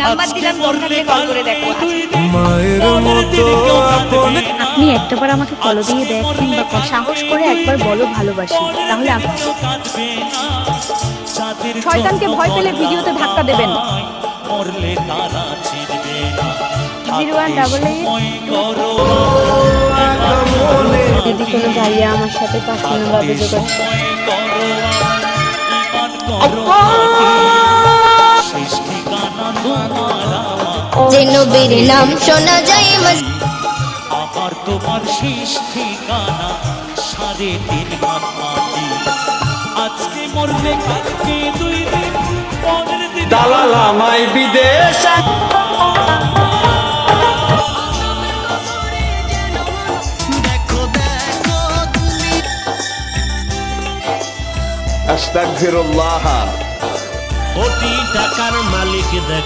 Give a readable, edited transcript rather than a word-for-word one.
Number দিলাম, দরকার হলে কল করে দেখো। আপনি একটাবার আমাকে ফলো দিয়ে দেখেন বা সাহস করে একবার বলো ভালোবাসি, তাহলে শয়তানকে ভয় পেলে ভিডিওতে ধাক্কা দেবেন। 0188 যদি কোনো ভাইয়া আমার সাথে পার্সোনালভাবে যোগাযোগ যে নবীর নাম শোনা যায় আবার তোমার শেষ ঠিকানা 3.5 হাত মাটি। আজকে মরলে কালকে 2 দিন, পরের দিন দালাল আমায় বিদেশ আস্তাগফিরুল্লাহ। কোটি টাকার মালিক দেখো।